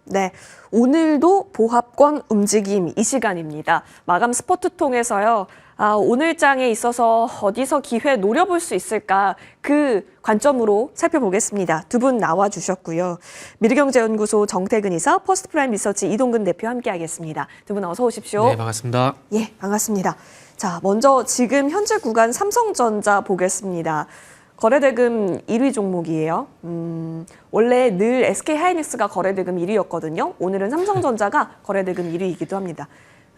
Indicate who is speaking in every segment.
Speaker 1: 네, 오늘도 보합권 움직임 이 시간입니다. 마감 스포트 통해서요. 오늘 장에 있어서 어디서 기회 노려볼 수 있을까 그 관점으로 살펴보겠습니다. 두 분 나와주셨고요. 미르경제연구소 정태근 이사, 퍼스트프라임 리서치 이동근 대표 함께하겠습니다. 두 분 어서 오십시오.
Speaker 2: 네, 반갑습니다.
Speaker 1: 예, 반갑습니다. 자, 먼저 지금 현재 구간 삼성전자 보겠습니다. 거래대금 1위 종목이에요. 원래 늘 SK하이닉스가 거래대금 1위였거든요. 오늘은 삼성전자가 거래대금 1위이기도 합니다.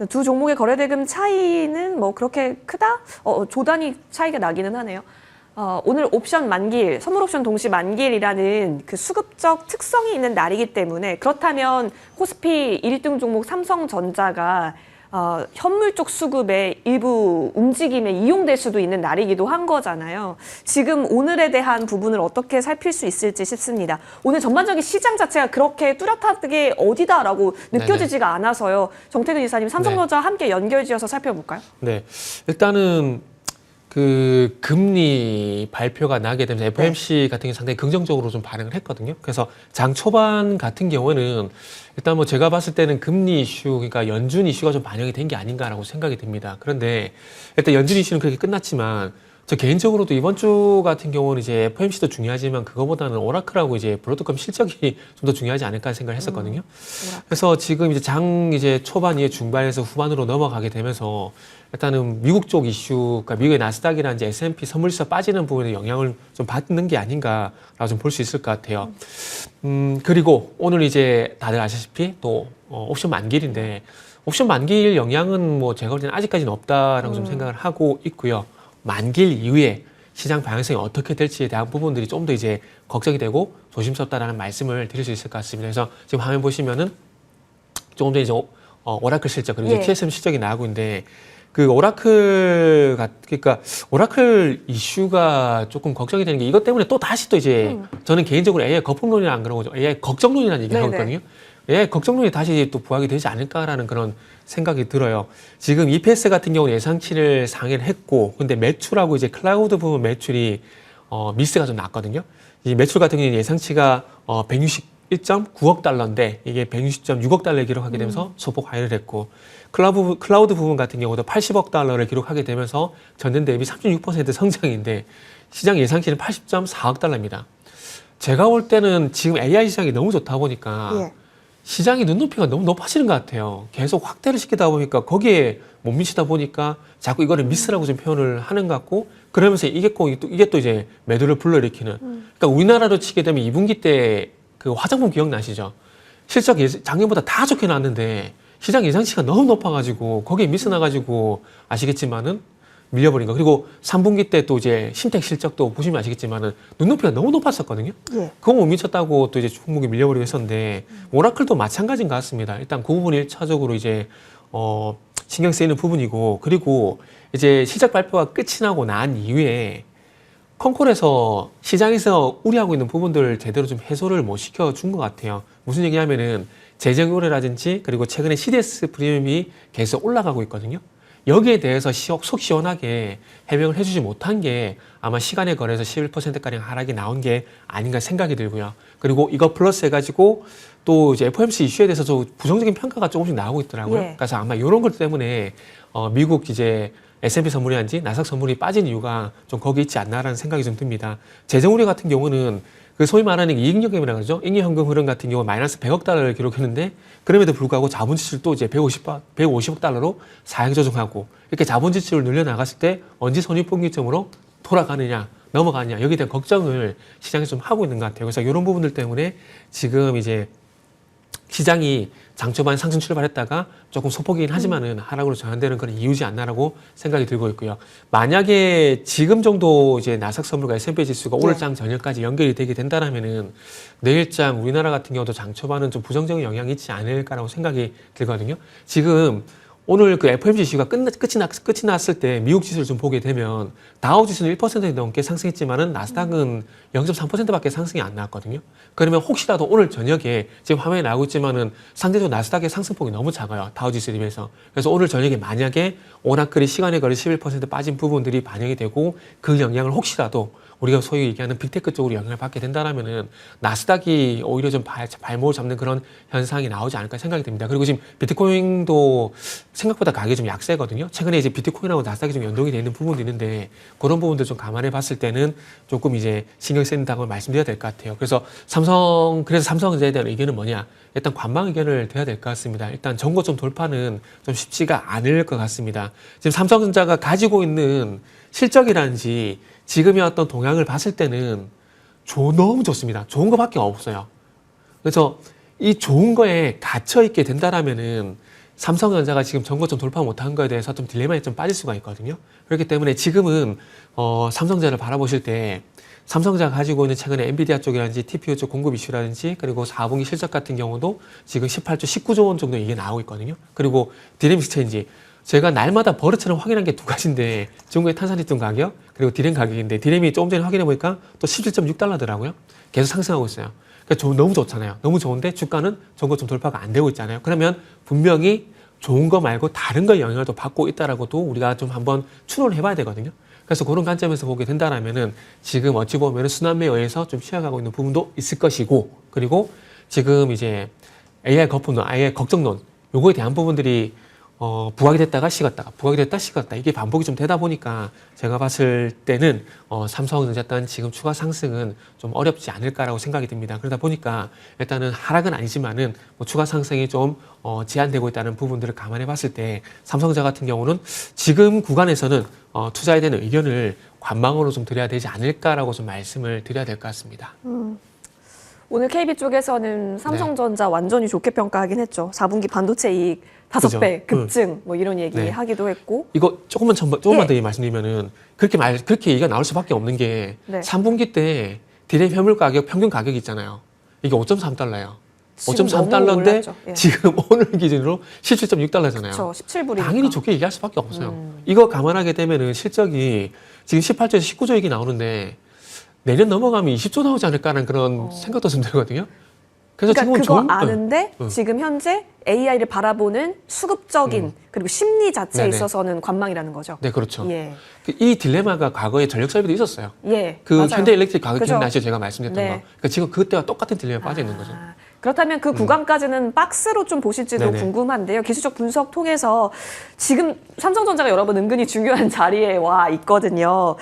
Speaker 1: 두 종목의 거래대금 차이는 뭐 그렇게 크다? 조단위 차이가 나기는 하네요. 오늘 옵션 만기일, 선물 옵션 동시 만기일이라는 그 수급적 특성이 있는 날이기 때문에 그렇다면 코스피 1등 종목 삼성전자가 현물 쪽 수급의 일부 움직임에 이용될 수도 있는 날이기도 한 거잖아요. 지금 오늘에 대한 부분을 어떻게 살필 수 있을지 싶습니다. 오늘 전반적인 시장 자체가 그렇게 뚜렷하게 어디다라고 느껴지지가 않아서요. 정태근 이사님, 삼성전자 함께 연결지어서 살펴볼까요?
Speaker 2: 네, 일단은 그 금리 발표가 나게 되면서 FOMC 같은 게 상당히 긍정적으로 좀 반응을 했거든요. 그래서 장 초반 같은 경우는 일단 뭐 제가 봤을 때는 금리 이슈, 그러니까 연준 이슈가 좀 반영이 된 게 아닌가라고 생각이 듭니다. 그런데 일단 연준 이슈는 그렇게 끝났지만 저 개인적으로도 이번 주 같은 경우는 이제 FOMC도 중요하지만 그거보다는 오라클하고 이제 브로드컴 실적이 좀 더 중요하지 않을까 생각을 했었거든요. 그래서 지금 이제 장 이제 초반 이제 중반에서 후반으로 넘어가게 되면서 일단은 미국 쪽 이슈, 그러니까 미국의 나스닥이나 이제 S&P 선물지수 빠지는 부분에 영향을 좀 받는 게 아닌가라고 좀 볼 수 있을 것 같아요. 그리고 오늘 이제 다들 아시다시피 또 옵션 만기일인데 옵션 만기일 영향은 뭐 제가 볼 때는 아직까지는 없다라고 좀 생각을 하고 있고요. 만기일 이후에 시장 방향성이 어떻게 될지에 대한 부분들이 좀 더 이제 걱정이 되고 조심스럽다라는 말씀을 드릴 수 있을 것 같습니다. 그래서 지금 화면 보시면은 조금 전에 이제 오라클 실적 그리고 이제 TSM 실적이 나오고 있는데 그 그러니까 오라클 이슈가 조금 걱정이 되는 게 이것 때문에 또 다시 또 이제 저는 개인적으로 AI 거품론이라 안 그러고 AI 걱정론이라는 얘기를 하거든요. AI 걱정론이 다시 또 부각이 되지 않을까라는 그런 생각이 들어요. 지금 EPS 같은 경우는 예상치를 상회를 했고, 근데 매출하고 이제 클라우드 부분 매출이 미스가 좀 났거든요. 이 매출 같은 경우는 예상치가 161.9억 달러인데 이게 160.6억 달러를 기록하게 되면서 소폭 하회를 했고, 클라우드 부분 같은 경우도 80억 달러를 기록하게 되면서 전년 대비 36% 성장인데 시장 예상치는 80.4억 달러입니다. 제가 볼 때는 지금 AI 시장이 너무 좋다 보니까 시장의 눈높이가 너무 높아지는 것 같아요. 계속 확대를 시키다 보니까 거기에 못 미치다 보니까 자꾸 이거를 미스라고 좀 표현을 하는 것 같고, 그러면서 이게 또 이제 매도를 불러일으키는. 그러니까 우리나라로 치게 되면 2분기 때 그 화장품 기억나시죠? 실적 작년보다 다 좋게 나왔는데 시장 예상치가 너무 높아가지고 거기에 미스 나가지고 아시겠지만은 밀려버린 거. 그리고 3분기 때 또 이제 신택 실적도 보시면 아시겠지만은 눈높이가 너무 높았었거든요. 그거 못 미쳤다고 또 이제 중국이 밀려버리고 했었는데 오라클도 마찬가지인 것 같습니다. 일단 그 부분이 1차적으로 이제 신경 쓰이는 부분이고, 그리고 이제 실적 발표가 끝이 나고 난 이후에 컨콜에서 시장에서 우려하고 있는 부분들을 제대로 좀 해소를 못 시켜준 것 같아요. 무슨 얘기냐면은 재정 우려라든지 그리고 최근에 CDS 프리미엄이 계속 올라가고 있거든요. 여기에 대해서 속 시원하게 해명을 해주지 못한 게 아마 시간에 걸해서 11%가량 하락이 나온 게 아닌가 생각이 들고요. 그리고 이거 플러스 해가지고 또 이제 FOMC 이슈에 대해서 부정적인 평가가 조금씩 나오고 있더라고요. 그래서 아마 이런 것 때문에 미국 이제 S&P 선물이란지 나스닥 선물이 빠진 이유가 좀 거기 있지 않나라는 생각이 좀 듭니다. 재정 우려 같은 경우는 그 소위 말하는 이익연금이라고 그러죠. 잉여현금 흐름 같은 경우 마이너스 100억 달러를 기록했는데 그럼에도 불구하고 자본 지출 또 이제 150억 달러로 사행 조정하고, 이렇게 자본 지출을 늘려나갔을 때 언제 손익분기점으로 돌아가느냐, 넘어가느냐, 여기에 대한 걱정을 시장에서 좀 하고 있는 것 같아요. 그래서 이런 부분들 때문에 지금 이제 시장이 장 초반 상승 출발했다가 조금 소폭이긴 하지만은 하락으로 전환되는 그런 이유지 않나라고 생각이 들고 있고요. 만약에 지금 정도 이제 나스닥 선물과 S&P 지수가 오늘 장 저녁까지 연결이 되게 된다라면은 내일 장 우리나라 같은 경우도 장 초반은 좀 부정적인 영향이 있지 않을까라고 생각이 들거든요. 지금 오늘 그 FOMC 이슈가 끝이 났을 때 미국 지수를 좀 보게 되면 다우 지수는 1% 넘게 상승했지만은 나스닥은 0.3%밖에 상승이 안 나왔거든요. 그러면 혹시라도 오늘 저녁에 지금 화면에 나오고 있지만은 상대적으로 나스닥의 상승폭이 너무 작아요. 다우 지수에 비해서. 그래서 오늘 저녁에 만약에 오라클이 시간에 걸려 11% 빠진 부분들이 반영이 되고 그 영향을 혹시라도 우리가 소위 얘기하는 빅테크 쪽으로 영향을 받게 된다라면은 나스닥이 오히려 좀 발목을 잡는 그런 현상이 나오지 않을까 생각이 듭니다. 그리고 지금 비트코인도 생각보다 가격이 좀 약세거든요. 최근에 이제 비트코인하고 나스닥이 좀 연동이 되어 있는 부분도 있는데 그런 부분들 좀 감안해 봤을 때는 조금 이제 신경 쓰인다고 말씀드려야 될 것 같아요. 그래서 삼성전자에 대한 의견은 뭐냐? 일단 관망 의견을 드려야 될 것 같습니다. 일단 전고점 돌파는 좀 쉽지가 않을 것 같습니다. 지금 삼성전자가 가지고 있는 실적이라든지 지금의 어떤 동향을 봤을 때는 너무 좋습니다. 좋은 것밖에 없어요. 그래서 이 좋은 거에 갇혀 있게 된다라면은 삼성전자가 지금 전고점 돌파 못한 거에 대해서 좀 딜레마에 좀 빠질 수가 있거든요. 그렇기 때문에 지금은 삼성전자를 바라보실 때 삼성전자가 가지고 있는 최근에 엔비디아 쪽이라든지 TPU 쪽 공급 이슈라든지 그리고 4분기 실적 같은 경우도 지금 18조, 19조 원 정도 이게 나오고 있거든요. 그리고 디램 익스체인지 제가 날마다 버릇처럼 확인한 게 두 가지인데 중국의 탄산리튬 가격 그리고 디램 가격인데 디램이 조금 전에 확인해 보니까 또 17.6달러더라고요. 계속 상승하고 있어요. 그러니까 너무 좋잖아요. 너무 좋은데 주가는 전고점 돌파가 안 되고 있잖아요. 그러면 분명히 좋은 거 말고 다른 거 영향을 또 받고 있다라고도 우리가 좀 한번 추론을 해봐야 되거든요. 그래서 그런 관점에서 보게 된다라면은 지금 어찌 보면은 순환매에 의해서 좀 취약하고 있는 부분도 있을 것이고 그리고 지금 이제 AI 거품론, AI 걱정론 요거에 대한 부분들이 부각이 됐다가 식었다가 부각이 됐다 식었다 이게 반복이 좀 되다 보니까 제가 봤을 때는 삼성전자 일단 지금 추가 상승은 좀 어렵지 않을까라고 생각이 듭니다. 그러다 보니까 일단은 하락은 아니지만은 뭐 추가 상승이 좀 제한되고 있다는 부분들을 감안해 봤을 때 삼성전자 같은 경우는 지금 구간에서는 투자에 대한 의견을 관망으로 좀 드려야 되지 않을까라고 좀 말씀을 드려야 될 것 같습니다.
Speaker 1: 오늘 KB 쪽에서는 삼성전자 완전히 좋게 평가하긴 했죠. 4분기 반도체 이익 5배
Speaker 2: 그죠.
Speaker 1: 급증 뭐 이런 얘기
Speaker 2: 네.
Speaker 1: 하기도 했고.
Speaker 2: 이거 조금만
Speaker 1: 예.
Speaker 2: 더 말씀드리면은 그렇게 얘기가 나올 수밖에 없는 게
Speaker 1: 네.
Speaker 2: 3분기 때 디램 현물 가격 평균 가격이 있잖아요. 이게 5.3달러예요.
Speaker 1: 지금
Speaker 2: 5.3달러인데
Speaker 1: 너무 올랐죠. 예.
Speaker 2: 지금 오늘 기준으로 17.6달러잖아요.
Speaker 1: 그렇죠. 17불이니까.
Speaker 2: 당연히 좋게 얘기할 수밖에 없어요. 이거 감안하게 되면은 실적이 지금 18조에서 19조 얘기 나오는데 내년 넘어가면 20조 나오지 않을까라는 그런 생각도 좀 들거든요. 그래서
Speaker 1: 그러니까
Speaker 2: 지금은
Speaker 1: 그거 아는데 지금 현재 AI를 바라보는 수급적인 그리고 심리 자체에
Speaker 2: 네네.
Speaker 1: 있어서는 관망이라는 거죠.
Speaker 2: 네, 그렇죠.
Speaker 1: 예.
Speaker 2: 이 딜레마가 과거에 전력 설비도 있었어요.
Speaker 1: 예.
Speaker 2: 그
Speaker 1: 맞아요.
Speaker 2: 현대 일렉트릭 가격
Speaker 1: 그죠?
Speaker 2: 기억나시죠? 제가 말씀드렸던
Speaker 1: 네.
Speaker 2: 거. 그러니까 지금 그때와 똑같은 딜레마에 빠져 있는 거죠.
Speaker 1: 그렇다면 그 구간까지는 박스로 좀 보실지도
Speaker 2: 네네.
Speaker 1: 궁금한데요. 기술적 분석 통해서 지금 삼성전자가 여러분 은근히 중요한 자리에 와 있거든요.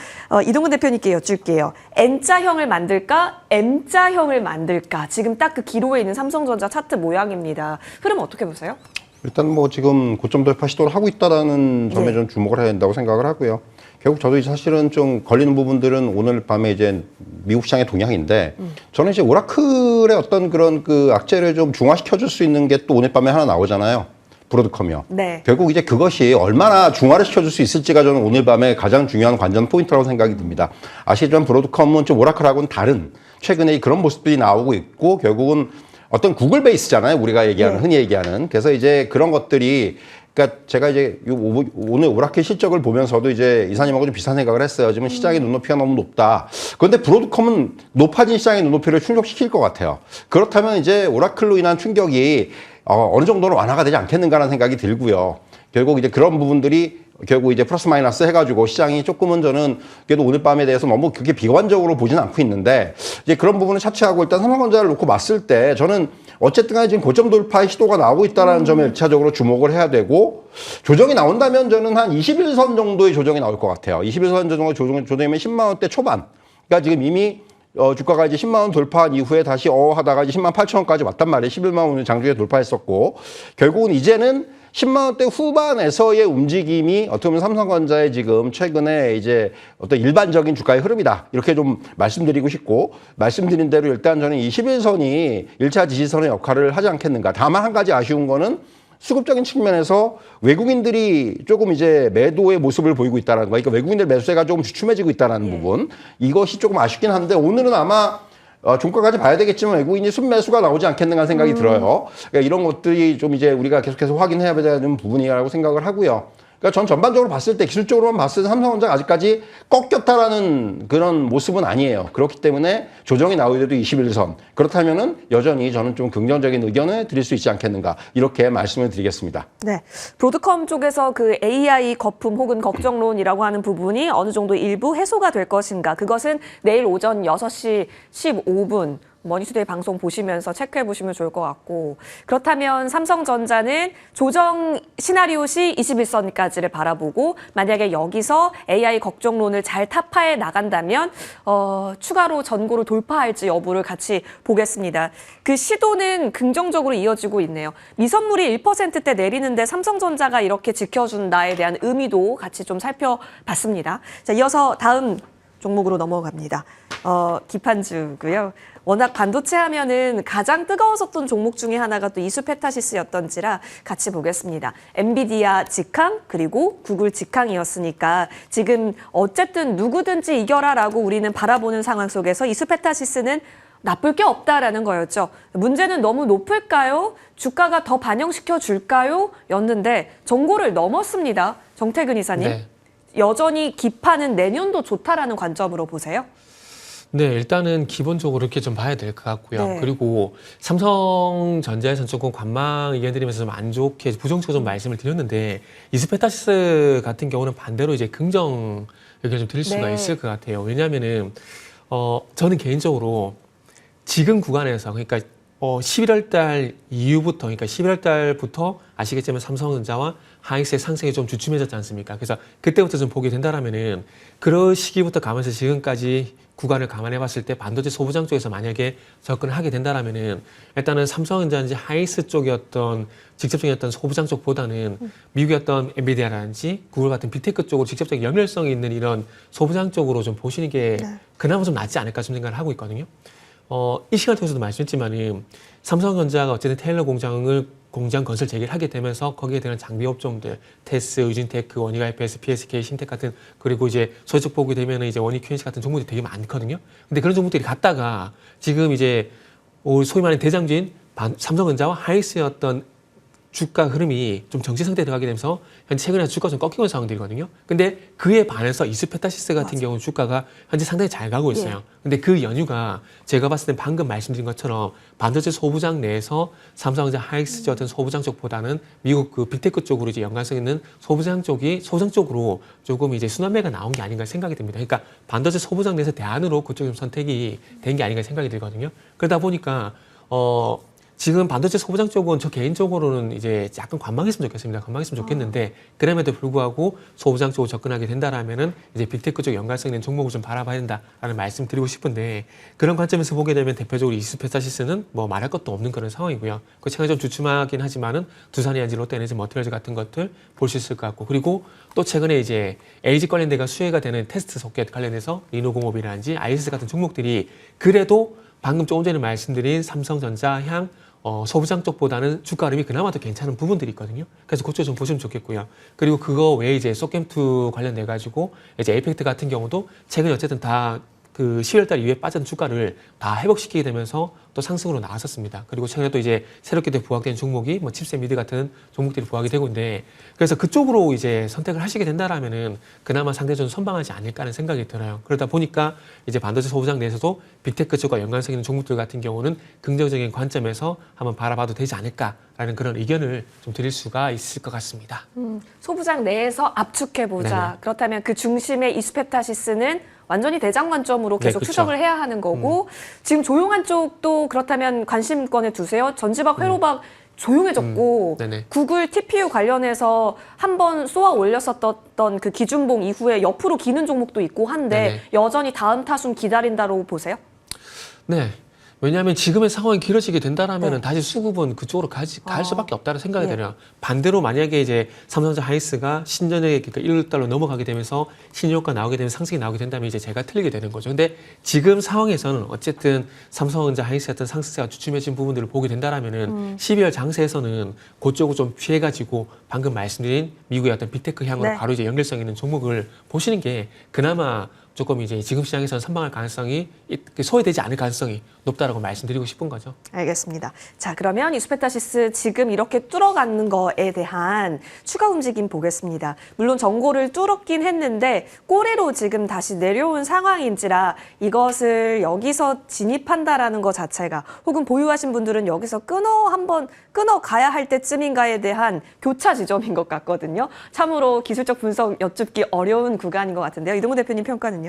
Speaker 1: 이동근 대표님께 여쭐게요. N자형을 만들까? M자형을 만들까? 지금 딱 그 기로에 있는 삼성전자 차트 모양입니다. 흐름 어떻게 보세요?
Speaker 3: 일단 뭐 지금 고점 돌파 시도를 하고 있다라는 점에
Speaker 1: 예.
Speaker 3: 좀 주목을 해야 된다고 생각을 하고요. 결국 저도 이제 사실은 좀 걸리는 부분들은 오늘 밤에 이제 미국 시장의 동향인데 저는 이제 오라클의 어떤 그런 그 악재를 좀 중화시켜 줄 수 있는 게 또 오늘 밤에 하나 나오잖아요. 브로드컴이요.
Speaker 1: 네.
Speaker 3: 결국 이제 그것이 얼마나 중화를 시켜줄 수 있을지가 저는 오늘 밤에 가장 중요한 관전 포인트라고 생각이 듭니다. 아시지만 브로드컴은 좀 오라클하고는 다른 최근에 그런 모습들이 나오고 있고 결국은 어떤 구글 베이스잖아요. 우리가 얘기하는
Speaker 1: 네.
Speaker 3: 흔히 얘기하는. 그래서 이제 그런 것들이 그러니까 제가 이제 오늘 오라클 실적을 보면서도 이제 이사님하고 좀 비슷한 생각을 했어요. 지금 시장의 눈높이가 너무 높다. 그런데 브로드컴은 높아진 시장의 눈높이를 충족시킬 것 같아요. 그렇다면 이제 오라클로 인한 충격이 어느 정도는 완화가 되지 않겠는가라는 생각이 들고요. 결국 이제 그런 부분들이 결국 이제 플러스 마이너스 해가지고 시장이 조금은 저는 그래도 오늘 밤에 대해서 너무 그렇게 비관적으로 보지는 않고 있는데 이제 그런 부분을 차치하고 일단 삼성전자를 놓고 봤을 때 저는 어쨌든 간에 지금 고점 돌파의 시도가 나오고 있다는 점에 1차적으로 주목을 해야 되고 조정이 나온다면 저는 한 21선 정도의 조정이 나올 것 같아요. 21선 정도 조정이면 10만 원대 초반. 그러니까 지금 이미 주가가 이제 10만 원 돌파한 이후에 다시 하다가 이제 10만 8천 원까지 왔단 말이에요. 11만 원을 장중에 돌파했었고 결국은 이제는 10만 원대 후반에서의 움직임이 어떻게 보면 삼성전자의 지금 최근에 이제 어떤 일반적인 주가의 흐름이다. 이렇게 좀 말씀드리고 싶고 말씀드린 대로 일단 저는 21선이 1차 지지선의 역할을 하지 않겠는가. 다만 한 가지 아쉬운 거는 수급적인 측면에서 외국인들이 조금 이제 매도의 모습을 보이고 있다는 거. 그러니까 외국인들 매수세가 조금 주춤해지고 있다는 부분. 이것이 조금 아쉽긴 한데 오늘은 아마 종가까지 봐야 되겠지만 외국인이 순매수가 나오지 않겠는가 생각이 들어요. 그러니까 이런 것들이 좀 이제 우리가 계속해서 확인해야 되는 부분이라고 생각을 하고요. 그러니까 전 전반적으로 봤을 때 기술적으로만 봤을 때 삼성전자가 아직까지 꺾였다라는 그런 모습은 아니에요. 그렇기 때문에 조정이 나오더라도 21선. 그렇다면은 여전히 저는 좀 긍정적인 의견을 드릴 수 있지 않겠는가 이렇게 말씀을 드리겠습니다.
Speaker 1: 네, 브로드컴 쪽에서 그 AI 거품 혹은 걱정론이라고 하는 부분이 어느 정도 일부 해소가 될 것인가. 그것은 내일 오전 6시 15분 머니투데이 방송 보시면서 체크해 보시면 좋을 것 같고, 그렇다면 삼성전자는 조정 시나리오 시 21선까지를 바라보고 만약에 여기서 AI 걱정론을 잘 타파해 나간다면 추가로 전고를 돌파할지 여부를 같이 보겠습니다. 그 시도는 긍정적으로 이어지고 있네요. 미선물이 1%대 내리는데 삼성전자가 이렇게 지켜준다에 대한 의미도 같이 좀 살펴봤습니다. 자, 이어서 다음 종목으로 넘어갑니다. 기판주고요. 워낙 반도체 하면은 가장 뜨거워졌던 종목 중에 하나가 또 이수페타시스였던지라 같이 보겠습니다. 엔비디아 직항 그리고 구글 직항이었으니까 지금 어쨌든 누구든지 이겨라라고 우리는 바라보는 상황 속에서 이수페타시스는 나쁠 게 없다라는 거였죠. 문제는 너무 높을까요? 주가가 더 반영시켜 줄까요? 였는데 전고를 넘었습니다. 정태근 이사님.
Speaker 2: 네.
Speaker 1: 여전히 기판은 내년도 좋다라는 관점으로 보세요?
Speaker 2: 네, 일단은 기본적으로 이렇게 좀 봐야 될 것 같고요.
Speaker 1: 네.
Speaker 2: 그리고 삼성전자에서는 조금 관망 의견 드리면서 좀 안 좋게 부정적으로 좀 말씀을 드렸는데 이스페타시스 같은 경우는 반대로 이제 긍정 의견 좀 드릴 수가
Speaker 1: 네.
Speaker 2: 있을 것 같아요. 왜냐하면은 저는 개인적으로 지금 구간에서 그러니까 11월 달 이후부터 그러니까 11월 달부터 아시겠지만 삼성전자와 하이닉스의 상승이 좀 주춤해졌지 않습니까? 그래서 그때부터 좀 보게 된다라면은 그런 시기부터 가면서 지금까지 구간을 감안해 봤을 때 반도체 소부장 쪽에서 만약에 접근을 하게 된다라면은 일단은 삼성전자인지 하이닉스 쪽의 어떤 직접적인 어떤 소부장 쪽보다는 미국의 어떤 엔비디아라든지 구글 같은 빅테크 쪽으로 직접적인 연결성이 있는 이런 소부장 쪽으로 좀 보시는 게
Speaker 1: 네.
Speaker 2: 그나마 좀 낫지 않을까 좀 생각을 하고 있거든요. 이 시간 통해서도 말씀했지만은 삼성전자가 어쨌든 테일러 공장 건설 재개를 하게 되면서 거기에 대한 장비 업종들, 테스, 유진테크, 원익IPS, PSK, 신텍 같은 그리고 이제 소식 보게 되면은 이제 원익 QNC 같은 종목들이 되게 많거든요. 근데 그런 종목들이 갔다가 지금 이제 소위 말하는 대장주인 삼성전자와 하이닉스의 어떤 주가 흐름이 좀 정체 상태에 들어가게 되면서 현재 최근에 주가가 좀 꺾이는 상황들이거든요. 근데 그에 반해서 이스페타시스 같은 경우는 주가가 현재 상당히 잘 가고 있어요. 근데 그 연유가 제가 봤을 땐 방금 말씀드린 것처럼 반도체 소부장 내에서 삼성전자 하이닉스 어떤 소부장 쪽보다는 미국 그 빅테크 쪽으로 이제 연관성 있는 소부장 쪽으로 조금 이제 순환매가 나온 게 아닌가 생각이 듭니다. 그러니까 반도체 소부장 내에서 대안으로 그쪽이 좀 선택이 된 게 아닌가 생각이 들거든요. 그러다 보니까 지금 반도체 소부장 쪽은 저 개인적으로는 이제 약간 관망했으면 좋겠습니다. 관망했으면 좋겠는데 그럼에도 불구하고 소부장 쪽으로 접근하게 된다라면은 이제 빅테크 쪽 연관성 있는 종목을 좀 바라봐야 된다라는 말씀 드리고 싶은데 그런 관점에서 보게 되면 대표적으로 이스페타시스는 뭐 말할 것도 없는 그런 상황이고요. 그 최근에 좀 주춤하긴 하지만은 두산이안지 롯데에너지 머티리얼즈 같은 것들 볼 수 있을 것 같고 그리고 또 최근에 이제 LG 관련돼가 수혜가 되는 테스트 소켓 관련해서 리노공업이라든지 IS 같은 종목들이 그래도 방금 조금 전에 말씀드린 삼성전자 향 소부장 쪽보다는 주가 흐름이 그나마 더 괜찮은 부분들이 있거든요. 그래서 그쪽 좀 보시면 좋겠고요. 그리고 그거 외에 이제 소겜2 관련돼 가지고 이제 에이펙트 같은 경우도 최근에 어쨌든 다 그 10월 달 이후에 빠진 주가를 다 회복시키게 되면서 또 상승으로 나왔었습니다. 그리고 최근에 또 이제 새롭게 부각된 종목이 뭐 칩셋 미드 같은 종목들이 부각이 되고 있는데 그래서 그쪽으로 이제 선택을 하시게 된다라면은 그나마 상대적으로 선방하지 않을까 하는 생각이 들어요. 그러다 보니까 이제 반도체 소부장 내에서도 빅테크 쪽과 연관성 있는 종목들 같은 경우는 긍정적인 관점에서 한번 바라봐도 되지 않을까라는 그런 의견을 좀 드릴 수가 있을 것 같습니다.
Speaker 1: 소부장 내에서 압축해보자.
Speaker 2: 네네.
Speaker 1: 그렇다면 그 중심의 이스페타시스는 완전히 대장 관점으로 계속
Speaker 2: 그쵸.
Speaker 1: 추적을 해야 하는 거고 지금 조용한 쪽도 그렇다면 관심권에 두세요. 전지박, 회로박 조용해졌고
Speaker 2: 네네.
Speaker 1: 구글 TPU 관련해서 한번 쏘아 올렸었던 그 기준봉 이후에 옆으로 기는 종목도 있고 한데
Speaker 2: 네네.
Speaker 1: 여전히 다음 타순 기다린다로 보세요?
Speaker 2: 네. 왜냐하면 지금의 상황이 길어지게 된다라면
Speaker 1: 네.
Speaker 2: 다시 수급은 그쪽으로 갈 수밖에 없다는 생각이
Speaker 1: 예.
Speaker 2: 들어요. 반대로 만약에 이제 삼성전자 하이닉스가 신전에 그러니까 1달러 넘어가게 되면서 신효과 나오게 되면 상승이 나오게 된다면 이제 제가 틀리게 되는 거죠. 근데 지금 상황에서는 어쨌든 삼성전자 하이닉스 같은 상승세가 주춤해진 부분들을 보게 된다라면은 12월 장세에서는 그쪽을 좀 피해가지고 방금 말씀드린 미국의 어떤 빅테크 향으로
Speaker 1: 네.
Speaker 2: 바로 이제 연결성 있는 종목을 보시는 게 그나마 조금 이제 지금 시장에서는 선방할 가능성이 소외되지 않을 가능성이 높다라고 말씀드리고 싶은 거죠.
Speaker 1: 알겠습니다. 자, 그러면 이수페타시스 지금 이렇게 뚫어가는 거에 대한 추가 움직임 보겠습니다. 물론 전고를 뚫었긴 했는데 꼬리로 지금 다시 내려온 상황인지라 이것을 여기서 진입한다라는 것 자체가 혹은 보유하신 분들은 여기서 한번 끊어 가야 할 때쯤인가에 대한 교차 지점인 것 같거든요. 참으로 기술적 분석 여쭙기 어려운 구간인 것 같은데요. 이동우 대표님 평가는요?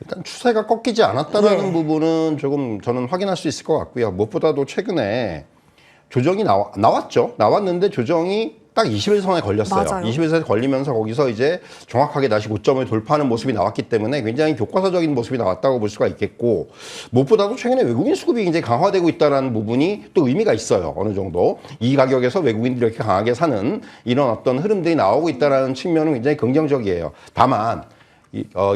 Speaker 3: 일단 추세가 꺾이지 않았다라는
Speaker 1: 예.
Speaker 3: 부분은 조금 저는 확인할 수 있을 것 같고요. 무엇보다도 최근에 조정이 나왔죠. 나왔는데 조정이 딱 21선에 걸렸어요.
Speaker 1: 맞아요.
Speaker 3: 21선에 걸리면서 거기서 이제 정확하게 다시 고점을 돌파하는 모습이 나왔기 때문에 굉장히 교과서적인 모습이 나왔다고 볼 수가 있겠고, 무엇보다도 최근에 외국인 수급이 굉장히 강화되고 있다는 부분이 또 의미가 있어요. 어느 정도 이 가격에서 외국인들이 이렇게 강하게 사는 이런 어떤 흐름들이 나오고 있다는 측면은 굉장히 긍정적이에요. 다만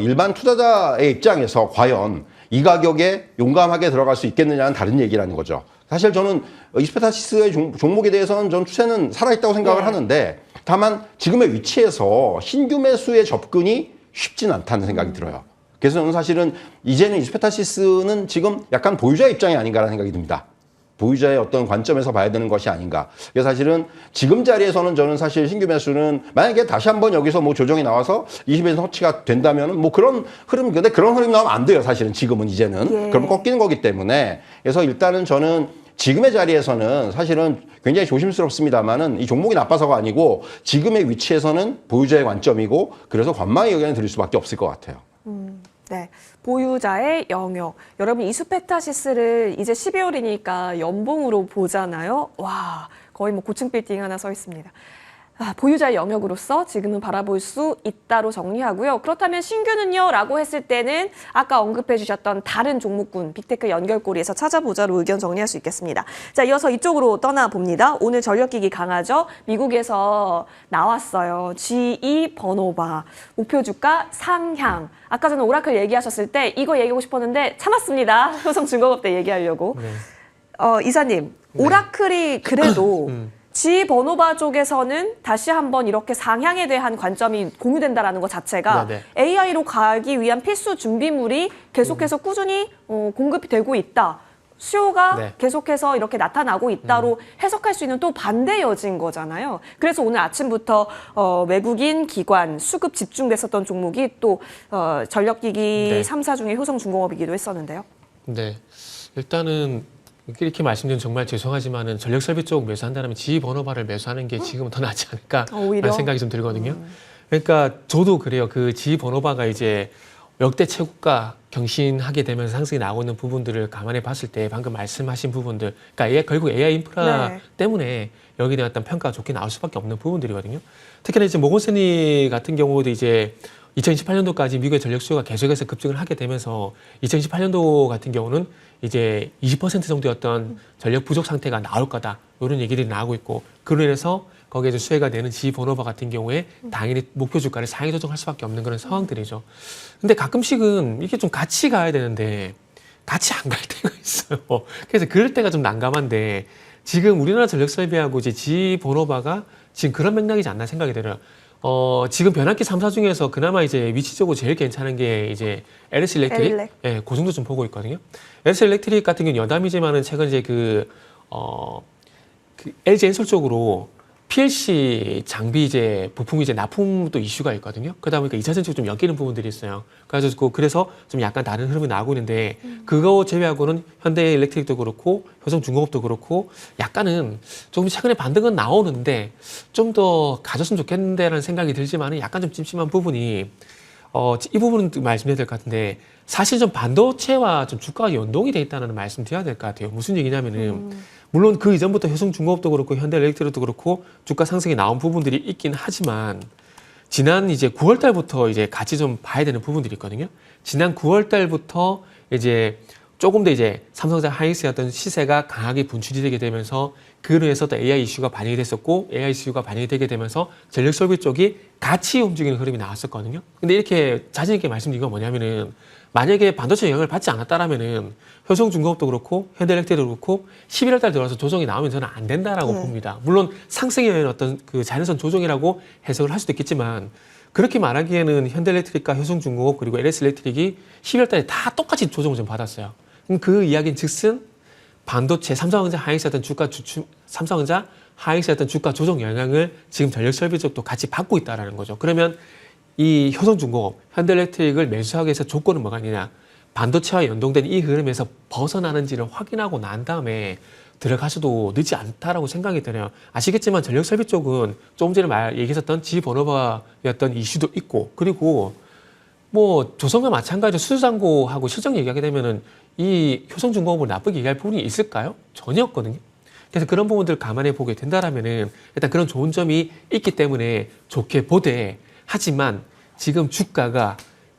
Speaker 3: 일반 투자자의 입장에서 과연 이 가격에 용감하게 들어갈 수 있겠느냐는 다른 얘기라는 거죠. 사실 저는 이스페타시스의 종목에 대해서는 전 추세는 살아있다고 생각을 하는데, 다만 지금의 위치에서 신규 매수의 접근이 쉽진 않다는 생각이 들어요. 그래서 저는 사실은 이제는 이스페타시스는 지금 약간 보유자 입장이 아닌가라는 생각이 듭니다. 보유자의 어떤 관점에서 봐야 되는 것이 아닌가. 그래서 사실은 지금 자리에서는 저는 사실 신규 매수는 만약에 다시 한번 여기서 뭐 조정이 나와서 20에서 터치가 된다면은 뭐 그런 흐름, 근데 그런 흐름이 나오면 안 돼요. 사실은 지금은 이제는.
Speaker 1: 예.
Speaker 3: 그러면 꺾이는 거기 때문에. 그래서 일단은 저는 지금의 자리에서는 사실은 굉장히 조심스럽습니다만은 이 종목이 나빠서가 아니고 지금의 위치에서는 보유자의 관점이고, 그래서 관망의 의견을 드릴 수밖에 없을 것 같아요.
Speaker 1: 네, 보유자의 영역. 여러분 이수페타시스를 이제 12월이니까 연봉으로 보잖아요. 와, 거의 뭐 고층 빌딩 하나 서 있습니다. 보유자의 영역으로서 지금은 바라볼 수 있다로 정리하고요. 그렇다면 신규는요? 라고 했을 때는 아까 언급해 주셨던 다른 종목군 빅테크 연결고리에서 찾아보자로 의견 정리할 수 있겠습니다. 자, 이어서 이쪽으로 떠나봅니다. 오늘 전력기기 강하죠? 미국에서 나왔어요. G2 번호바, 목표 주가 상향. 아까 전에 오라클 얘기하셨을 때 이거 얘기하고 싶었는데 참았습니다. 효성중공업대 얘기하려고.
Speaker 2: 네.
Speaker 1: 이사님, 오라클이 그래도 G 번호바 쪽에서는 다시 한번 이렇게 상향에 대한 관점이 공유된다라는 것 자체가
Speaker 2: 네네.
Speaker 1: AI로 가기 위한 필수 준비물이 계속해서 꾸준히 공급이 되고 있다. 수요가
Speaker 2: 네.
Speaker 1: 계속해서 이렇게 나타나고 있다로 해석할 수 있는 또 반대 여지인 거잖아요. 그래서 오늘 아침부터 외국인 기관 수급 집중됐었던 종목이 또 전력기기
Speaker 2: 네.
Speaker 1: 3사 중에 효성중공업이기도 했었는데요.
Speaker 2: 네. 일단은 이렇게 말씀드리면 정말 죄송하지만은 전력 설비 쪽 매수한다면 G 번호바를 매수하는 게 지금은 더 낫지 않을까
Speaker 1: 오히려?
Speaker 2: 하는 생각이 좀 들거든요. 그러니까 저도 그래요. 그 G 번호바가 이제 역대 최고가 경신하게 되면서 상승이 나오고 있는 부분들을 감안해 봤을 때 방금 말씀하신 부분들, 그러니까 결국 AI 인프라
Speaker 1: 네.
Speaker 2: 때문에 여기에 대한 어떤 평가가 좋게 나올 수밖에 없는 부분들이거든요. 특히나 이제 모건스탠리 같은 경우도 이제 2028년도까지 미국의 전력 수요가 계속해서 급증을 하게 되면서 2028년도 같은 경우는 이제 20% 정도였던 전력 부족 상태가 나올 거다. 이런 얘기들이 나오고 있고, 그로 인해서 거기에 좀 수혜가 되는 G 번호바 같은 경우에 당연히 목표 주가를 상향 조정할 수밖에 없는 그런 상황들이죠. 근데 가끔씩은 이게 좀 같이 가야 되는데 같이 안 갈 때가 있어요. 그래서 그럴 때가 좀 난감한데, 지금 우리나라 전력 설비하고 이제 G 번호바가 지금 그런 맥락이지 않나 생각이 들어요. 지금 변압기 3사 중에서 그나마 이제 위치적으로 제일 괜찮은 게 이제 LS 일렉트릭,
Speaker 1: 엘렉.
Speaker 2: 예, 그 정도 좀 보고 있거든요. LS 일렉트릭 같은 경우는 여담이지만은 최근 이제 그 LG 엔솔 쪽으로 PLC 장비 이제 부품 이제 납품도 이슈가 있거든요. 그러다 보니까 2차 전지가 좀 엮이는 부분들이 있어요. 그래서 좀 약간 다른 흐름이 나오고 있는데, 그거 제외하고는 현대 일렉트릭도 그렇고 효성중공업도 그렇고 약간은 조금 최근에 반등은 나오는데 좀 더 가졌으면 좋겠는데라는 생각이 들지만은 약간 좀 찜찜한 부분이 이 부분은 말씀드려야 될 것 같은데, 사실 좀 반도체와 좀 주가가 연동이 돼 있다는 말씀 드려야 될 것 같아요. 무슨 얘기냐면은 물론 그 이전부터 효성중공업도 그렇고 현대일렉트릭도 그렇고 주가 상승이 나온 부분들이 있긴 하지만, 지난 이제 9월 달부터 이제 같이 좀 봐야 되는 부분들이 있거든요. 지난 9월 달부터 이제 조금 더 이제 삼성전자 하이닉스의 어떤 시세가 강하게 분출이 되게 되면서, 그로 인해서 또 AI 이슈가 반영이 됐었고, AI 이슈가 반영이 되게 되면서 전력 설비 쪽이 같이 움직이는 흐름이 나왔었거든요. 근데 이렇게 자신 있게 말씀드린 건 뭐냐면은, 만약에 반도체 영향을 받지 않았다라면은 효성중공업도 그렇고 현대일렉트릭도 그렇고 11월 달 들어와서 조정이 나오면 저는 안 된다라고 봅니다. 물론 상승에 의한 어떤 그 자연선 조정이라고 해석을 할 수도 있겠지만, 그렇게 말하기에는 현대일렉트릭과 효성중공업 그리고 LS일렉트릭이 12월 달에 다 똑같이 조정을 좀 받았어요. 그럼 그 이야기는 즉슨 반도체 삼성전자 하이닉스였던 삼성전자 하이닉스였던 주가 조정 영향을 지금 전력설비 쪽도 같이 받고 있다라는 거죠. 그러면 이 효성중공업, 현대일렉트릭을 매수하기 위해서 조건은 뭐가 있느냐? 반도체와 연동된 이 흐름에서 벗어나는지를 확인하고 난 다음에 들어가셔도 늦지 않다라고 생각이 들어요. 아시겠지만 전력설비 쪽은 조금 전에 얘기했었던 지번호바였던 이슈도 있고, 그리고 뭐 조선과 마찬가지로 수주잔고하고 실적 얘기하게 되면은 이 효성중공업을 나쁘게 얘기할 부분이 있을까요? 전혀 없거든요. 그래서 그런 부분들을 감안해 보게 된다라면은 일단 그런 좋은 점이 있기 때문에 좋게 보되, 하지만 지금 주가가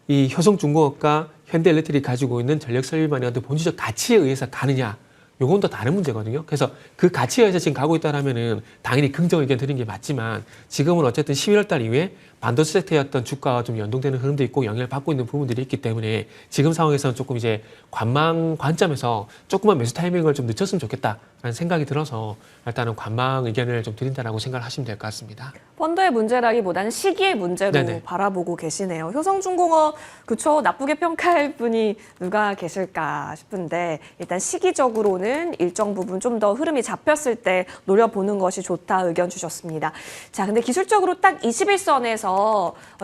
Speaker 2: 이 효성중공업과 현대일렉트릭이 가지고 있는 전력설비만의 어떤 본질적 가치에 의해서 가느냐, 요건 또 다른 문제거든요. 그래서 그 가치에 의해서 지금 가고 있다라면은 당연히 긍정 의견 드리는 게 맞지만, 지금은 어쨌든 11월 달 이후에 반도체 섹터였던 주가와 좀 연동되는 흐름도 있고 영향을 받고 있는 부분들이 있기 때문에 지금 상황에서는 조금 이제 관망 관점에서 조금만 매수 타이밍을 좀 늦췄으면 좋겠다라는 생각이 들어서 일단은 관망 의견을 좀 드린다라고 생각을 하시면 될 것 같습니다.
Speaker 1: 펀드의 문제라기보다는 시기의 문제로
Speaker 2: 네네.
Speaker 1: 바라보고 계시네요. 효성중공업 그쵸, 나쁘게 평가할 분이 누가 계실까 싶은데, 일단 시기적으로는 일정 부분 좀 더 흐름이 잡혔을 때 노려보는 것이 좋다 의견 주셨습니다. 자, 근데 기술적으로 딱 21선에서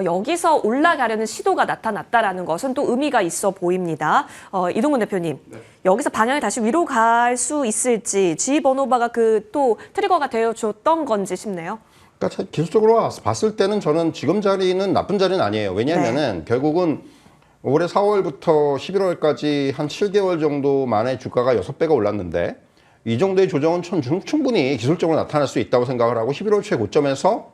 Speaker 1: 여기서 올라가려는 시도가 나타났다라는 것은 또 의미가 있어 보입니다. 이동근 대표님, 여기서 방향이 다시 위로 갈 수 있을지, 지번호바가 그 또 트리거가 되어줬던 건지 싶네요.
Speaker 3: 그러니까 기술적으로 봤을 때는 저는 지금 자리는 나쁜 자리는 아니에요. 왜냐하면은 결국은 올해 4월부터 11월까지 한 7개월 정도 만에 주가가 6배가 올랐는데, 이 정도의 조정은 충분히 기술적으로 나타날 수 있다고 생각을 하고, 11월 초에 고점에서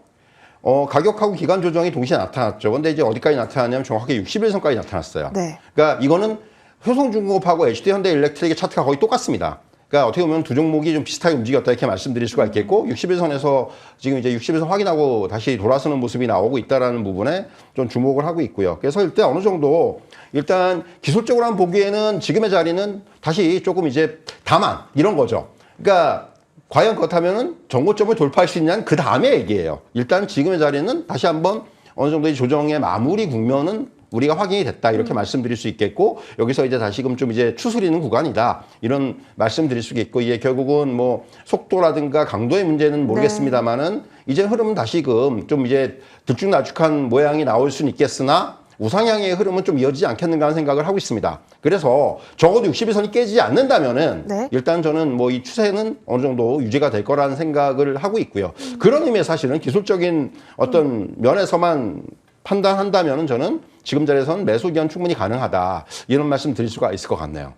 Speaker 3: 가격하고 기간 조정이 동시에 나타났죠. 근데 이제 어디까지 나타났냐면 정확하게 61선까지 나타났어요.
Speaker 1: 네.
Speaker 3: 그러니까 이거는 효성중공업하고 HD 현대일렉트릭의 차트가 거의 똑같습니다. 그러니까 어떻게 보면 두 종목이 좀 비슷하게 움직였다 이렇게 말씀드릴 수가 있겠고, 61선에서 지금 이제 61선 확인하고 다시 돌아서는 모습이 나오고 있다라는 부분에 좀 주목을 하고 있고요. 그래서 일단 어느 정도 일단 기술적으로 한번 보기에는 지금의 자리는 다시 조금 이제 다만 이런 거죠. 그러니까 과연 그렇다면은 정고점을 돌파할 수 있냐는 그 다음에 얘기예요. 일단 지금의 자리는 다시 한번 어느 정도의 조정의 마무리 국면은 우리가 확인이 됐다 이렇게 말씀드릴 수 있겠고, 여기서 이제 다시금 좀 이제 추스리는 구간이다 이런 말씀드릴 수 있겠고, 이게 결국은 뭐 속도라든가 강도의 문제는 모르겠습니다만은 이제 흐름은 다시금 좀 이제 들쭉날쭉한 모양이 나올 수는 있겠으나 우상향의 흐름은 좀 이어지지 않겠는가 하는 생각을 하고 있습니다. 그래서 적어도 61선이 깨지지 않는다면은
Speaker 1: 네.
Speaker 3: 일단 저는 뭐 이 추세는 어느 정도 유지가 될 거라는 생각을 하고 있고요. 그런 의미에서 사실은 기술적인 어떤 면에서만 판단한다면은 저는 지금 자리에서는 매수 의견 충분히 가능하다 이런 말씀 드릴 수가 있을 것 같네요.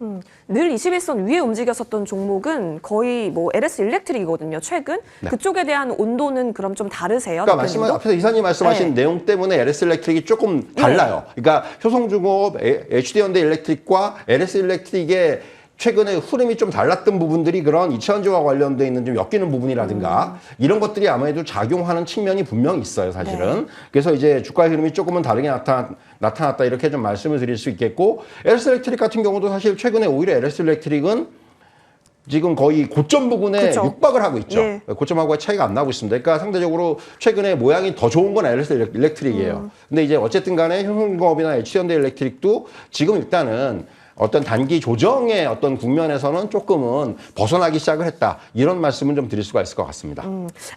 Speaker 1: 늘 21선 위에 움직였었던 종목은 거의 뭐 LS 일렉트릭이거든요. 최근
Speaker 3: 네.
Speaker 1: 그쪽에 대한 온도는 그럼 좀 다르세요?
Speaker 3: 그러니까
Speaker 1: 대표님도?
Speaker 3: 앞에서 이사님 말씀하신 내용 때문에 LS 일렉트릭이 조금 달라요. 그러니까 효성중공업, HD 현대일렉트릭과 LS 일렉트릭의 최근에 흐름이 좀 달랐던 부분들이 그런 이차전지와 관련돼 있는 좀 엮이는 부분이라든가 이런 것들이 아무래도 작용하는 측면이 분명히 있어요, 사실은. 그래서 이제 주가 흐름이 조금은 다르게 나타났다 이렇게 좀 말씀을 드릴 수 있겠고, LS 일렉트릭 같은 경우도 사실 최근에 오히려 LS 일렉트릭은 지금 거의 고점 부근에
Speaker 1: 그쵸.
Speaker 3: 육박을 하고 있죠.
Speaker 1: 예.
Speaker 3: 고점하고의 차이가 안 나고 있습니다. 그러니까 상대적으로 최근에 모양이 더 좋은 건 LS 일렉트릭이에요. 근데 이제 어쨌든 간에 효성중공업이나 HD현대일렉트릭도 지금 일단은 어떤 단기 조정의 어떤 국면에서는 조금은 벗어나기 시작을 했다. 이런 말씀은 좀 드릴 수가 있을 것 같습니다.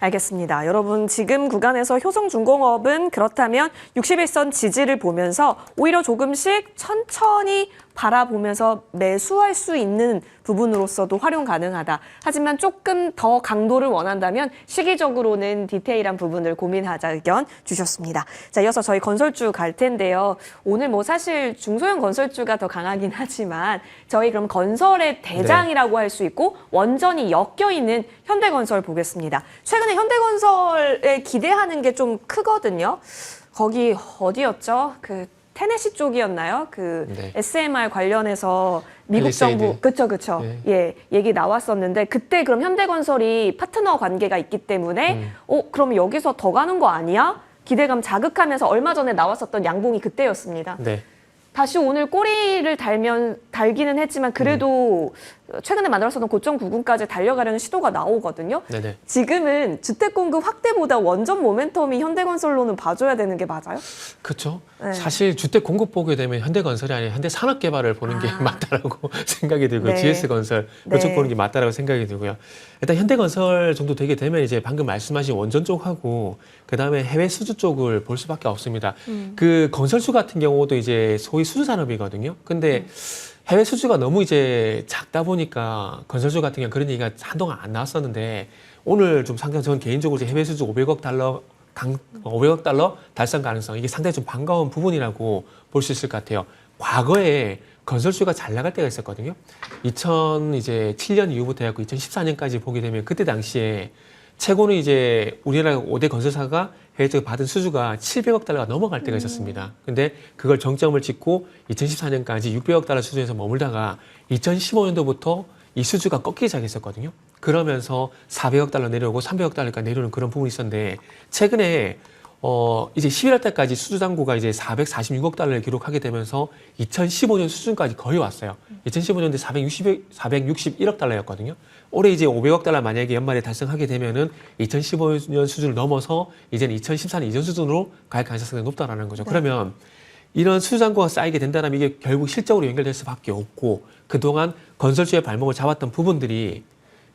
Speaker 1: 알겠습니다. 여러분 지금 구간에서 효성중공업은 그렇다면 61선 지지를 보면서 오히려 조금씩 천천히 바라보면서 매수할 수 있는 부분으로서도 활용 가능하다. 하지만 조금 더 강도를 원한다면 시기적으로는 디테일한 부분을 고민하자 의견 주셨습니다. 자, 이어서 저희 건설주 갈 텐데요. 오늘 뭐 사실 중소형 건설주가 더 강하긴 하지만 저희 그럼 건설의 대장이라고 할 수 있고 원전이 엮여 있는 현대건설 보겠습니다. 최근에 현대건설에 기대하는 게 좀 크거든요. 거기 어디였죠? 그 테네시 쪽이었나요? 그
Speaker 2: 네.
Speaker 1: SMR 관련해서 미국
Speaker 2: 팰리세이드.
Speaker 1: 정부 그쵸.
Speaker 2: 네.
Speaker 1: 예, 얘기 나왔었는데 그때 그럼 현대건설이 파트너 관계가 있기 때문에 그럼 여기서 더 가는 거 아니야? 기대감 자극하면서 얼마 전에 나왔었던 양봉이 그때였습니다.
Speaker 2: 네.
Speaker 1: 다시 오늘 꼬리를 달기는 했지만 그래도 최근에 만들었었던 고점 구간까지 달려가려는 시도가 나오거든요.
Speaker 2: 네네.
Speaker 1: 지금은 주택 공급 확대보다 원전 모멘텀이 현대건설로는 봐줘야 되는 게 맞아요?
Speaker 2: 그렇죠.
Speaker 1: 네.
Speaker 2: 사실 주택 공급 보게 되면 현대건설이 아니라 현대산업개발을 보는 게 맞다라고 생각이 들고요.
Speaker 1: 네.
Speaker 2: GS건설 그쪽
Speaker 1: 네.
Speaker 2: 보는 게 맞다라고 생각이 들고요. 일단 현대건설 정도 되게 되면 이제 방금 말씀하신 원전 쪽하고 그다음에 해외 수주 쪽을 볼 수밖에 없습니다. 그 건설주 같은 경우도 이제 소위 수주 산업이거든요. 근데 해외 수주가 너무 이제 작다 보니까 건설주 같은 경우 그런 얘기가 한동안 안 나왔었는데 오늘 좀 상당히 저는 개인적으로 이제 해외 수주 500억 달러 달성 가능성 이게 상당히 좀 반가운 부분이라고 볼 수 있을 것 같아요. 과거에 건설주가 잘 나갈 때가 있었거든요. 2007년 이후부터 해갖고 2014년까지 보게 되면 그때 당시에 최고는 이제 우리나라 5대 건설사가 해외적으로 받은 수주가 700억 달러가 넘어갈 때가 있었습니다. 근데 그걸 정점을 찍고 2014년까지 600억 달러 수준에서 머물다가 2015년도부터 이 수주가 꺾이기 시작했었거든요. 그러면서 400억 달러 내려오고 300억 달러까지 내려오는 그런 부분이 있었는데 최근에 이제 11월 달까지 수주 잔고가 이제 446억 달러를 기록하게 되면서 2015년 수준까지 거의 왔어요. 2015년도에 461억 달러였거든요. 올해 이제 500억 달러 만약에 연말에 달성하게 되면은 2015년 수준을 넘어서 이제는 2014년 이전 수준으로 갈 가능성이 높다라는 거죠.
Speaker 1: 네.
Speaker 2: 그러면 이런 수주 잔고가 쌓이게 된다면 이게 결국 실적으로 연결될 수밖에 없고 그동안 건설주의 발목을 잡았던 부분들이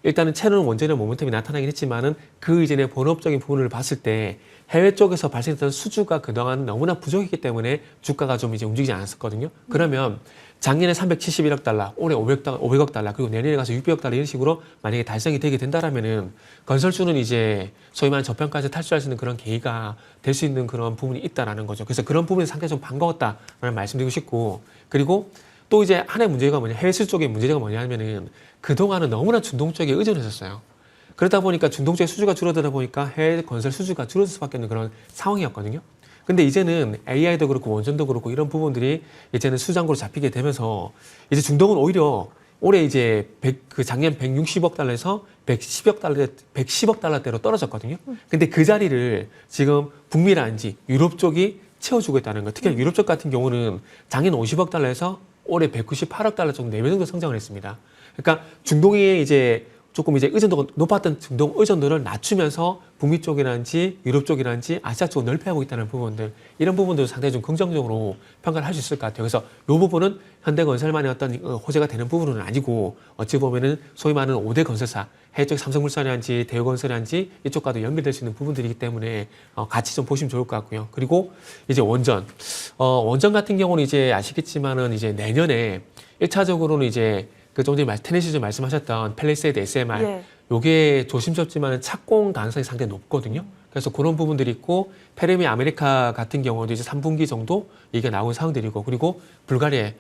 Speaker 2: 일단은 채널 원전의 모멘텀이 나타나긴 했지만은 그 이전의 본업적인 부분을 봤을 때 해외 쪽에서 발생했던 수주가 그동안 너무나 부족했기 때문에 주가가 좀 이제 움직이지 않았었거든요. 그러면 작년에 371억 달러, 올해 500억 달러, 그리고 내년에 가서 600억 달러 이런 식으로 만약에 달성이 되게 된다라면은 건설주는 이제 소위 말하는 저평가에서 탈출할 수 있는 그런 계기가 될 수 있는 그런 부분이 있다라는 거죠. 그래서 그런 부분이 상당히 좀 반가웠다라는 말씀드리고 싶고 그리고 또 이제 하나의 문제가 뭐냐, 해외 수주 쪽의 문제가 뭐냐면은 그동안은 너무나 중동 쪽에 의존했었어요. 그러다 보니까 중동 쪽의 수주가 줄어들다 보니까 해외 건설 수주가 줄어들 수밖에 없는 그런 상황이었거든요. 근데 이제는 AI도 그렇고 원전도 그렇고 이런 부분들이 이제는 수장고로 잡히게 되면서 이제 중동은 오히려 올해 이제 작년 160억 달러에서 110억 달러대로 떨어졌거든요. 근데 그 자리를 지금 북미라든지 유럽 쪽이 채워주고 있다는 거. 특히 유럽 쪽 같은 경우는 작년 50억 달러에서 올해 198억 달러 정도 4배 정도 성장을 했습니다. 그러니까 중동이 이제 조금 이제 의존도가 높았던 중동 의존도를 낮추면서 북미 쪽이라든지 유럽 쪽이라든지 아시아 쪽으로 넓혀가고 있다는 부분들 이런 부분도 상당히 좀 긍정적으로 평가를 할 수 있을 것 같아요. 그래서 이 부분은 현대건설만의 어떤 호재가 되는 부분은 아니고 어찌 보면은 소위 말하는 5대 건설사 해외 쪽 삼성물산이라든지 대우건설이라든지 이쪽과도 연결될 수 있는 부분들이기 때문에 같이 좀 보시면 좋을 것 같고요. 그리고 이제 원전 같은 경우는 이제 아시겠지만은 이제 내년에 1차적으로는 이제 그 좀 전에 테네시즈 말씀하셨던 펠리세이드 SMR
Speaker 1: 예.
Speaker 2: 요게 조심스럽지만 착공 가능성이 상당히 높거든요. 그래서 그런 부분들이 있고 페르미 아메리카 같은 경우도 이제 3분기 정도 얘기가 나오는 상황들이고 그리고 불가리아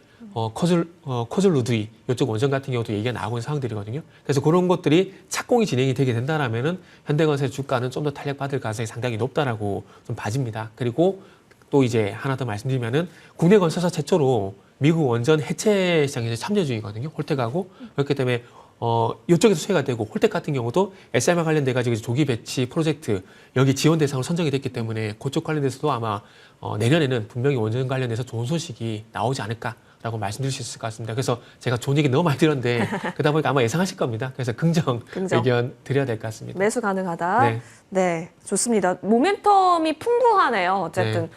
Speaker 2: 코즐루드이 이쪽 원전 같은 경우도 얘기가 나오는 상황들이거든요. 그래서 그런 것들이 착공이 진행이 되게 된다라면은 현대건설 주가는 좀 더 탄력받을 가능성이 상당히 높다라고 좀 봐집니다. 그리고 또 이제 하나 더 말씀드리면은 국내 건설사 최초로 미국 원전 해체 시장에 참여 중이거든요. 홀텍하고 그렇기 때문에 이쪽에서 수혜가 되고 홀텍 같은 경우도 SMR 관련돼 가지고 조기 배치 프로젝트 여기 지원 대상으로 선정이 됐기 때문에 그쪽 관련돼서도 아마 내년에는 분명히 원전 관련돼서 좋은 소식이 나오지 않을까라고 말씀드릴 수 있을 것 같습니다. 그래서 제가 좋은 얘기 너무 많이 들었는데 그러다 보니까 아마 예상하실 겁니다. 그래서 긍정. 의견 드려야 될 것 같습니다.
Speaker 1: 매수 가능하다.
Speaker 2: 네.
Speaker 1: 네, 좋습니다. 모멘텀이 풍부하네요. 어쨌든.
Speaker 2: 네.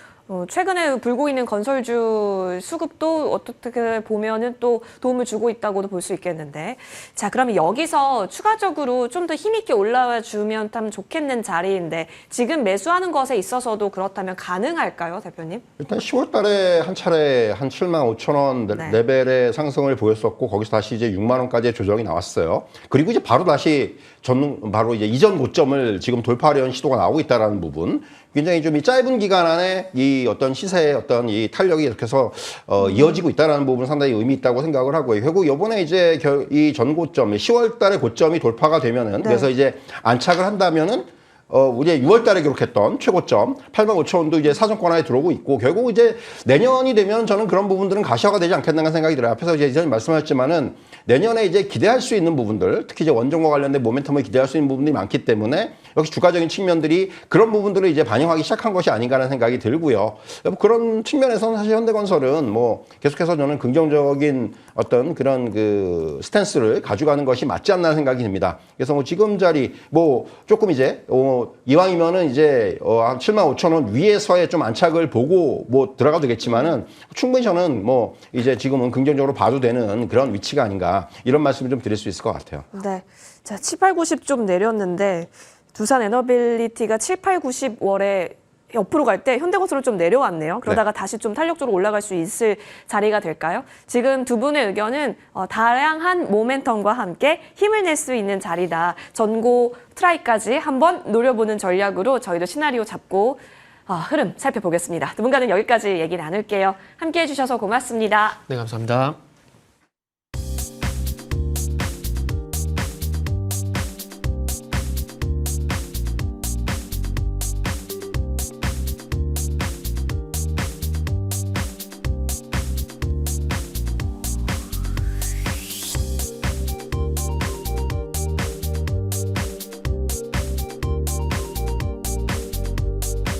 Speaker 1: 최근에 불고 있는 건설주 수급도 어떻게 보면은 또 도움을 주고 있다고도 볼 수 있겠는데. 자, 그러면 여기서 추가적으로 좀 더 힘있게 올라와 주면 참 좋겠는 자리인데 지금 매수하는 것에 있어서도 그렇다면 가능할까요, 대표님?
Speaker 3: 일단 10월 달에 한 차례 한 7만 5천 원
Speaker 1: 네.
Speaker 3: 레벨의 상승을 보였었고 거기서 다시 이제 6만 원까지의 조정이 나왔어요. 그리고 이제 바로 다시 바로 이제 이전 고점을 지금 돌파하려는 시도가 나오고 있다라는 부분. 굉장히 좀 이 짧은 기간 안에 이 어떤 시세의 어떤 이 탄력이 이렇게 해서 이어지고 있다라는 부분은 상당히 의미 있다고 생각을 하고요. 결국 이번에 이제 이 전고점, 10월 달에 고점이 돌파가 되면은
Speaker 1: 네.
Speaker 3: 그래서 이제 안착을 한다면은 우리 6월 달에 기록했던 최고점 8만 5천 원도 이제 사정권 안에 들어오고 있고 결국 이제 내년이 되면 저는 그런 부분들은 가시화가 되지 않겠는가 생각이 들어요. 앞에서 이제 이전에 말씀하셨지만은 내년에 이제 기대할 수 있는 부분들, 특히 이제 원전과 관련된 모멘텀을 기대할 수 있는 부분들이 많기 때문에 역시 주가적인 측면들이 그런 부분들을 이제 반영하기 시작한 것이 아닌가라는 생각이 들고요. 그런 측면에서는 사실 현대건설은 뭐 계속해서 저는 긍정적인 어떤 그런 그 스탠스를 가져가는 것이 맞지 않나 생각이 듭니다. 그래서 뭐 지금 자리 뭐 조금 이제 이왕이면은 이제 한 75,000원 위에서의 좀 안착을 보고 뭐 들어가도 되겠지만은 충분히 저는 뭐 이제 지금은 긍정적으로 봐도 되는 그런 위치가 아닌가 이런 말씀을 좀 드릴 수 있을 것 같아요.
Speaker 1: 네. 자, 7, 8, 90 좀 내렸는데 두산 에너빌리티가 7, 8, 90월에 옆으로 갈 때 현대건설은 좀 내려왔네요. 그러다가 다시 좀 탄력적으로 올라갈 수 있을 자리가 될까요? 지금 두 분의 의견은 다양한 모멘텀과 함께 힘을 낼 수 있는 자리다. 전고 트라이까지 한번 노려보는 전략으로 저희도 시나리오 잡고 흐름 살펴보겠습니다. 두 분과는 여기까지 얘기 나눌게요. 함께해 주셔서 고맙습니다.
Speaker 2: 네, 감사합니다.